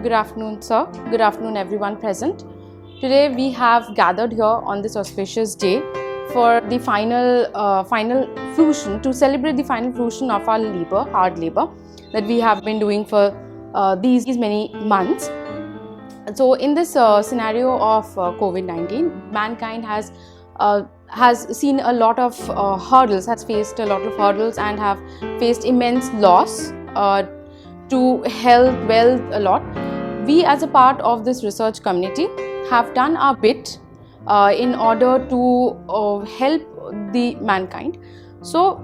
Good afternoon, sir. Good afternoon, everyone present. Today we have gathered here on this auspicious day for the final fruition, to celebrate the final fruition of our labor, hard labor, that we have been doing for these many months. So, in this scenario of COVID-19, mankind has seen a lot of hurdles, has faced a lot of hurdles, and have faced immense loss to health, wealth, a lot. We, as a part of this research community, have done our bit in order to help the mankind. So,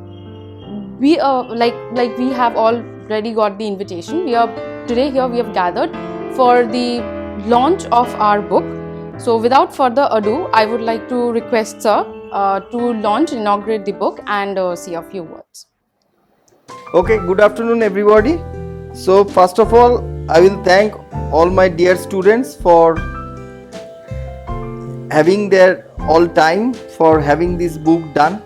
we like we have already got the invitation. We are today here. We have gathered for the launch of our book. So, without further ado, I would like to request sir to inaugurate the book and say a few words. Okay, good afternoon everybody. So first of all, I will thank all my dear students for having their all time for having this book done.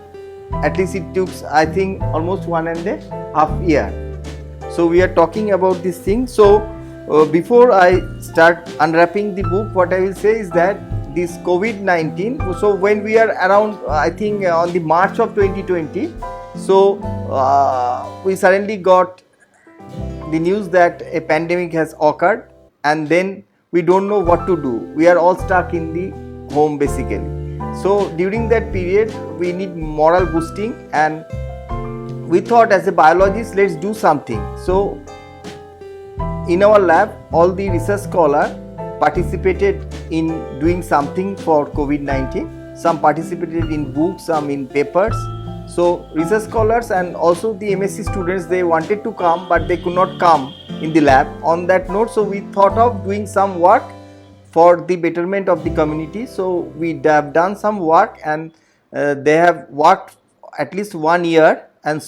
At least it took, I think, almost 1.5 years. So we are talking about this thing. So before I start unwrapping the book, what I will say is that this COVID-19, so when we are around, I think on the March of 2020, so we suddenly got the news that a pandemic has occurred, and then we don't know what to do. We are all stuck in the home basically. So during that period, we need moral boosting, and we thought as a biologist, let's do something. So in our lab, all the research scholars participated in doing something for COVID-19. Some participated in books, some in papers. So research scholars and also the MSc students, they wanted to come, but they could not come in the lab. On that note, so we thought of doing some work for the betterment of the community. So we have done some work, and they have worked at least 1 year, and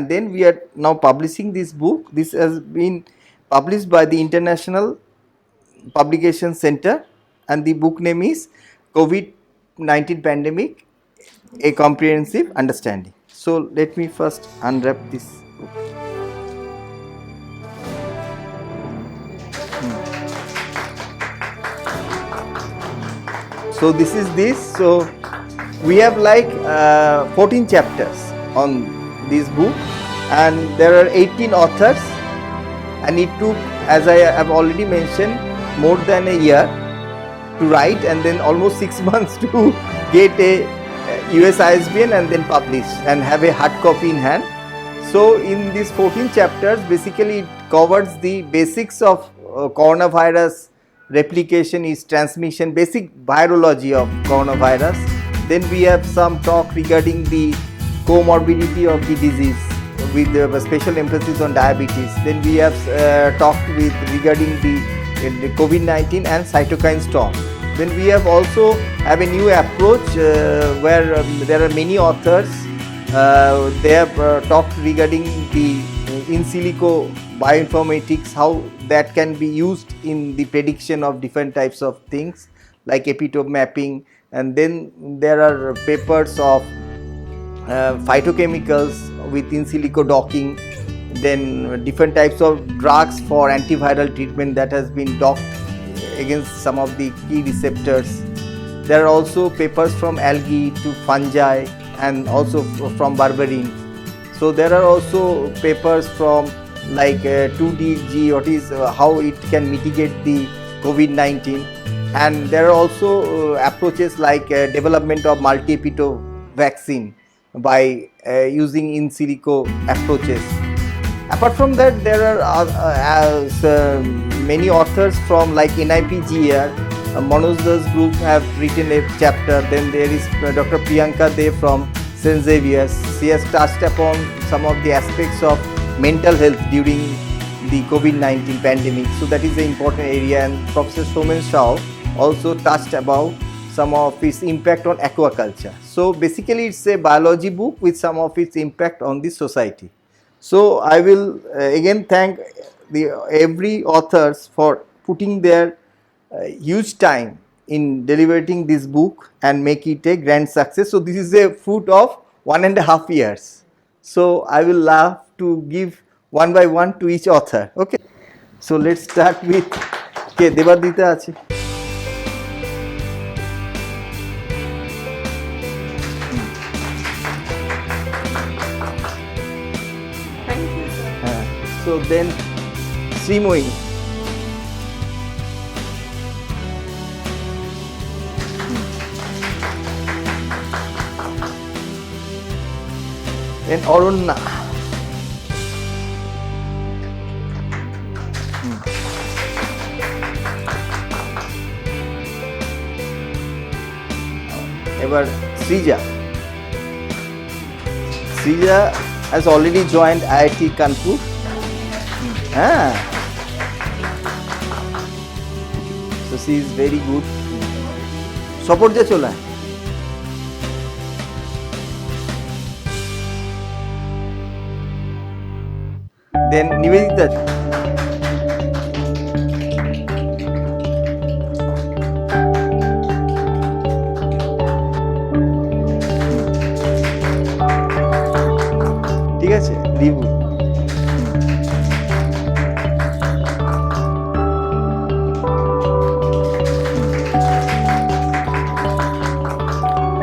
then we are now publishing this book. This has been published by the International Publication Center, and the book name is COVID-19 Pandemic, A Comprehensive Understanding. So let me first unwrap this book. So this is this. So we have like 14 chapters on this book, and there are 18 authors, and it took, as I have already mentioned, more than a year to write, and then almost 6 months to get a US ISBN and then publish and have a hard copy in hand. So in these 14 chapters, basically it covers the basics of coronavirus, replication is transmission, basic virology of coronavirus. Then we have some talk regarding the comorbidity of the disease with special emphasis on diabetes. Then we have talked with regarding the COVID-19 and cytokine storm. Then we have also have a new approach where there are many authors. They have talked regarding the in silico bioinformatics, how that can be used in the prediction of different types of things like epitope mapping. And then there are papers of phytochemicals with in silico docking, then different types of drugs for antiviral treatment that has been docked against some of the key receptors. There are also papers from algae to fungi and also from berberine. So there are also papers from like 2DG, what is how it can mitigate the COVID-19, and there are also approaches like development of multi-epitope vaccine by using in silico approaches. Apart from that, there are many authors from like NIPGR, Manoj Das group have written a chapter. Then there is Dr. Priyanka Dev from St. Xavier's. She has touched upon some of the aspects of mental health during the COVID-19 pandemic. So that is an important area. And Professor Somen Shah also touched about some of its impact on aquaculture. So basically it's a biology book with some of its impact on the society. So I will again thank every authors for putting their huge time in delivering this book and make it a grand success. So this is a fruit of 1.5 years. So I will love to give one by one to each author. Okay. So let's start with কে দেবাদিতা আছে হ্যাঁ so then Sreemoyee then Aranya এবার Srija has already joined IIT Kanpur হ্যাঁ so she is very good সপর্যা চলা then Nivedita ঠিক আছে review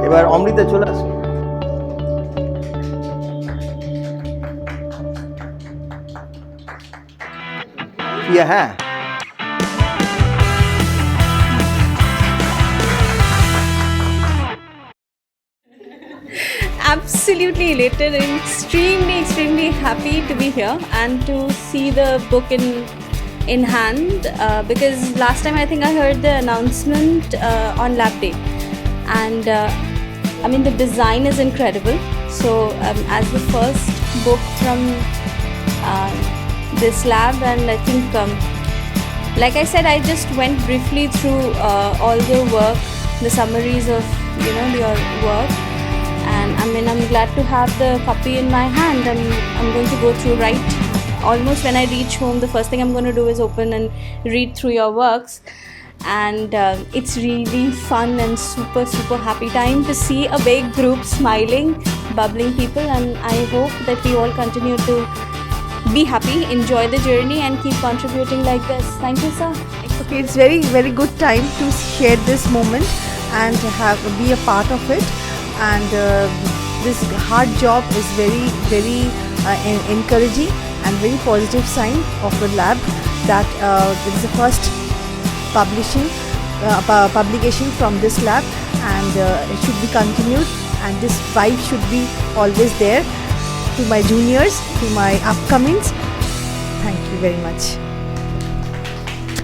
এবার অমৃতা চলে আসো হ্যাঁ Absolutely elated and extremely happy to be here and to see the book in hand because last time I think I heard the announcement on lab day and I mean the design is incredible. So as the first book from this lab, and I think like I said, I just went briefly through all the work, the summaries of your work. And I mean, I'm glad to have the copy in my hand and I'm going to go through right almost when I reach home. The first thing I'm going to do is open and read through your works. And it's really fun and super happy time to see a big group smiling, bubbling people. And I hope that we all continue to be happy, enjoy the journey and keep contributing like this. Thank you, sir. Okay, it's very good time to share this moment and to be a part of it. And this hard job is very encouraging and very positive sign of the lab that it is the first publication from this lab, and it should be continued, and this vibe should be always there to my juniors, to my upcomings. Thank you very much.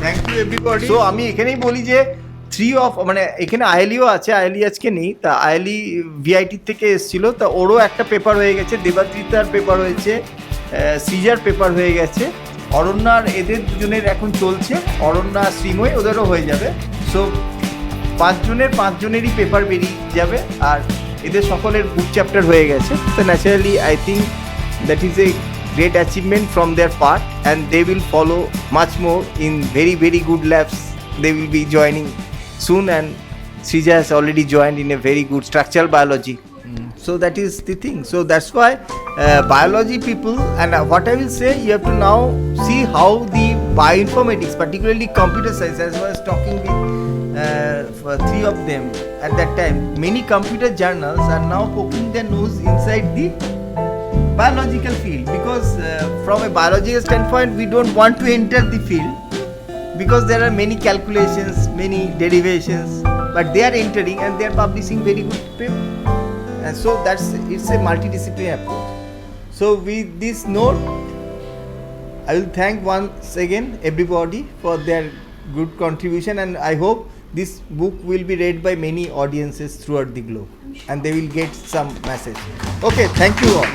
Thank you everybody so আমি এখানেই বলি যে three of মানে এখানে আয়েলিও আছে, আয়েলি আজকে নেই, তা আয়েলি ভিআইটি থেকে এসেছিল, তা ওরও একটা পেপার হয়ে গেছে, দেবাদ্রিতার পেপার হয়েছে, সৃজার পেপার হয়ে গেছে, অরণ্যার এদের দুজনের এখন চলছে, অরণ্যা শ্রীময় ওদেরও হয়ে যাবে। সো পাঁচজনেরই পেপার বেরিয়ে যাবে আর এদের সকলের বুক চ্যাপ্টার হয়ে গেছে। তো naturally I think that is a great achievement from their part, and they will follow much more in very good labs. They will be joining soon, and Srija has already joined in a very good structural biology. So that is the thing. So that's why biology people, and what I will say, you have to now see how the bioinformatics, particularly computer science, as I was talking with for three of them at that time, many computer journals are now poking their nose inside the biological field, because from a biological standpoint we don't want to enter the field because there are many calculations, many derivations, but they are entering and they are publishing very good paper, and so it's a multidisciplinary approach. So with this note, I will thank once again everybody for their good contribution, and I hope this book will be read by many audiences throughout the globe and they will get some message. Okay, thank you all.